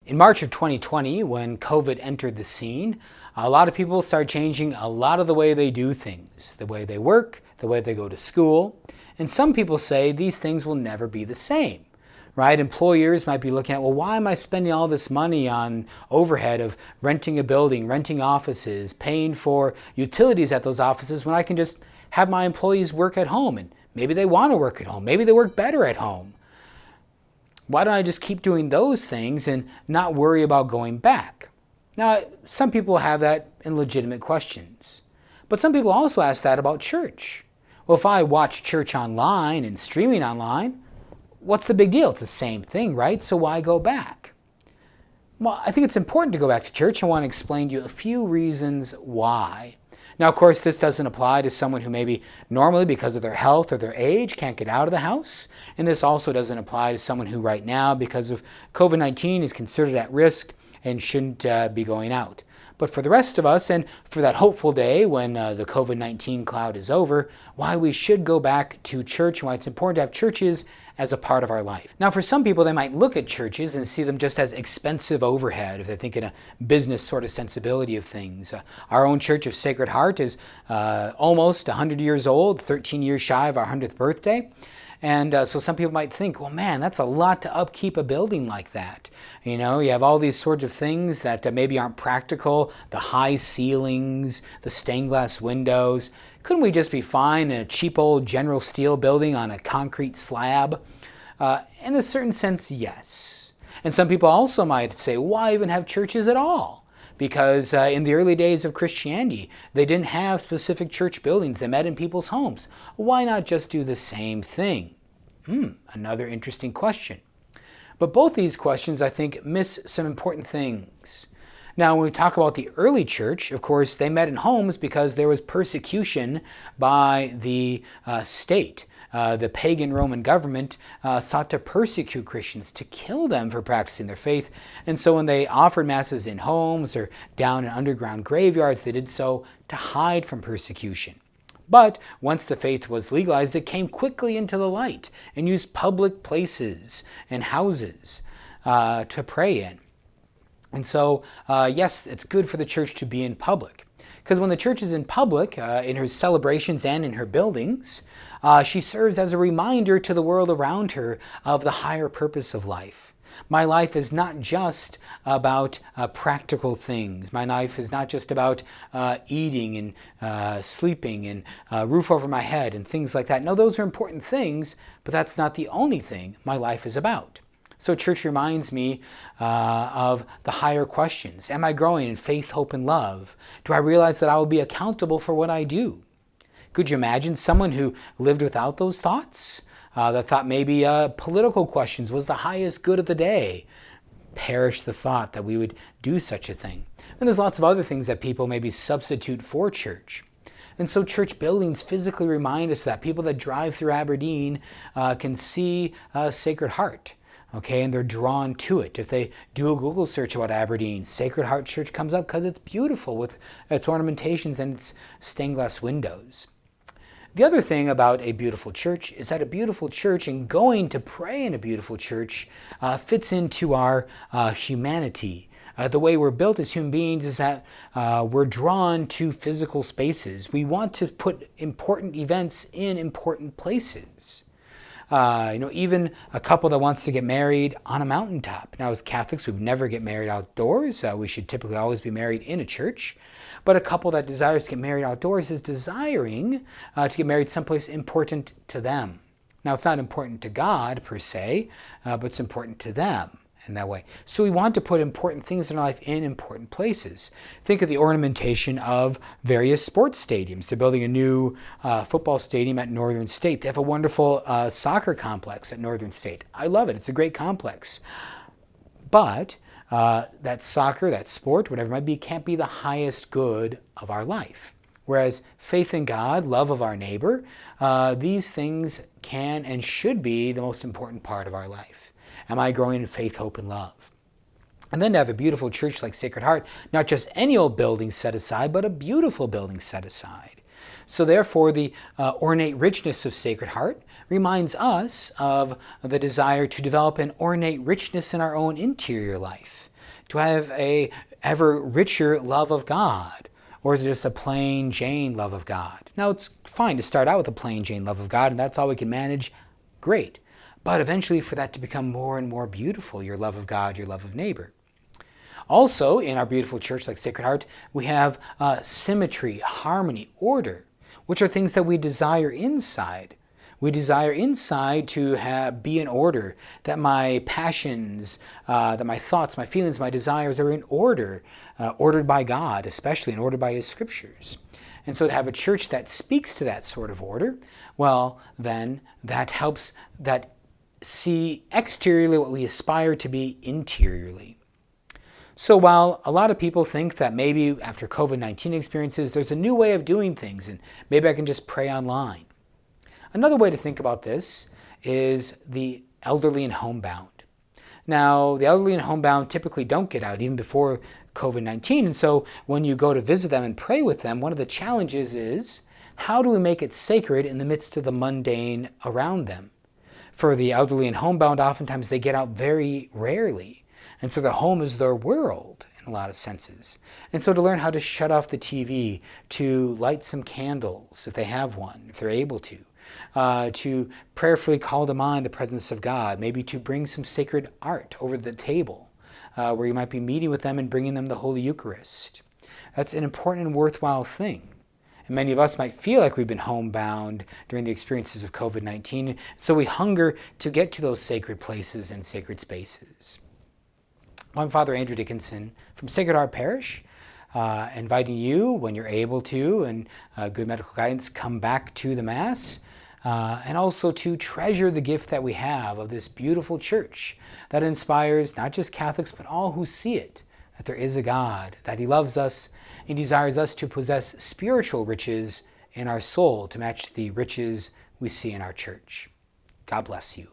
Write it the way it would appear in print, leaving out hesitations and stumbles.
In March of 2020, when COVID entered the scene, a lot of people started changing a lot of the way they do things, the way they work, the way they go to school. And some people say these things will never be the same, right? Employers might be looking at, well, why am I spending all this money on overhead of renting a building, renting offices, paying for utilities at those offices when I can just have my employees work at home? And maybe they want to work at home. Maybe they work better at home. Why don't I just keep doing those things and not worry about going back? Now, some people have that in legitimate questions. But some people also ask that about church. Well, if I watch church online and streaming online, what's the big deal? It's the same thing, right? So why go back? Well, I think it's important to go back to church. I want to explain to you a few reasons why. Now, of course, this doesn't apply to someone who maybe normally, because of their health or their age, can't get out of the house. And this also doesn't apply to someone who right now, because of COVID-19, is considered at risk and shouldn't be going out. But for the rest of us, and for that hopeful day when the COVID-19 cloud is over, why we should go back to church and why it's important to have churches as a part of our life. Now, for some people, they might look at churches and see them just as expensive overhead if they think in a business sort of sensibility of things. Our own Church of Sacred Heart is almost 100 years old, 13 years shy of our 100th birthday. And so some people might think, well, man, that's a lot to upkeep a building like that. You know, you have all these sorts of things that maybe aren't practical, the high ceilings, the stained glass windows. Couldn't we just be fine in a cheap old General Steel building on a concrete slab? In a certain sense, yes. And some people also might say, why even have churches at all? Because in the early days of Christianity, they didn't have specific church buildings. They met in people's homes. Why not just do the same thing? Another interesting question. But both these questions, I think, miss some important things. Now, when we talk about the early church, of course, they met in homes because there was persecution by the state. The pagan Roman government sought to persecute Christians, to kill them for practicing their faith. And so when they offered masses in homes or down in underground graveyards, they did so to hide from persecution. But once the faith was legalized, it came quickly into the light and used public places and houses to pray in. And so, yes, it's good for the church to be in public. Because when the church is in public, in her celebrations and in her buildings, she serves as a reminder to the world around her of the higher purpose of life. My life is not just about practical things. My life is not just about eating and sleeping and roof over my head and things like that. No, those are important things, but that's not the only thing my life is about. So church reminds me of the higher questions. Am I growing in faith, hope, and love? Do I realize that I will be accountable for what I do? Could you imagine someone who lived without those thoughts? That thought maybe political questions was the highest good of the day. Perish the thought that we would do such a thing. And there's lots of other things that people maybe substitute for church. And so church buildings physically remind us that people that drive through Aberdeen can see Sacred Heart. Okay, and they're drawn to it. If they do a Google search about Aberdeen, Sacred Heart Church comes up because it's beautiful with its ornamentations and its stained glass windows. The other thing about a beautiful church is that a beautiful church and going to pray in a beautiful church fits into our humanity. The way we're built as human beings is that we're drawn to physical spaces. We want to put important events in important places. Even a couple that wants to get married on a mountaintop. Now, as Catholics, we would never get married outdoors. We should typically always be married in a church. But a couple that desires to get married outdoors is desiring to get married someplace important to them. Now, it's not important to God per se, but it's important to them in that way. So we want to put important things in our life in important places. Think of the ornamentation of various sports stadiums. They're building a new football stadium at Northern State. They have a wonderful soccer complex at Northern State. I love it. It's a great complex. But that soccer, that sport, whatever it might be, can't be the highest good of our life. Whereas faith in God, love of our neighbor, these things can and should be the most important part of our life. Am I growing in faith, hope, and love? And then to have a beautiful church like Sacred Heart, not just any old building set aside, but a beautiful building set aside. So therefore, the ornate richness of Sacred Heart reminds us of the desire to develop an ornate richness in our own interior life. Do I have a ever richer love of God? Or is it just a plain Jane love of God? Now, it's fine to start out with a plain Jane love of God, and that's all we can manage. Great. But eventually for that to become more and more beautiful, your love of God, your love of neighbor. Also, in our beautiful church like Sacred Heart, we have symmetry, harmony, order, which are things that we desire inside. We desire inside to be in order, that my passions, that my thoughts, my feelings, my desires are in order, ordered by God, especially, and ordered by His Scriptures. And so to have a church that speaks to that sort of order, well, then that helps that see exteriorly what we aspire to be interiorly. So while a lot of people think that maybe after COVID-19 experiences, there's a new way of doing things, and maybe I can just pray online. Another way to think about this is the elderly and homebound. Now, the elderly and homebound typically don't get out even before COVID-19, and so when you go to visit them and pray with them, one of the challenges is, how do we make it sacred in the midst of the mundane around them? For the elderly and homebound, oftentimes they get out very rarely, and so their home is their world in a lot of senses. And so to learn how to shut off the TV, to light some candles if they have one, if they're able to prayerfully call to mind the presence of God, maybe to bring some sacred art over the table where you might be meeting with them and bringing them the Holy Eucharist. That's an important and worthwhile thing. And many of us might feel like we've been homebound during the experiences of COVID-19, so we hunger to get to those sacred places and sacred spaces. I'm Father Andrew Dickinson from Sacred Heart Parish, inviting you, when you're able to, and good medical guidance, come back to the Mass, and also to treasure the gift that we have of this beautiful church that inspires not just Catholics, but all who see it, that there is a God, that He loves us, and desires us to possess spiritual riches in our soul to match the riches we see in our church. God bless you.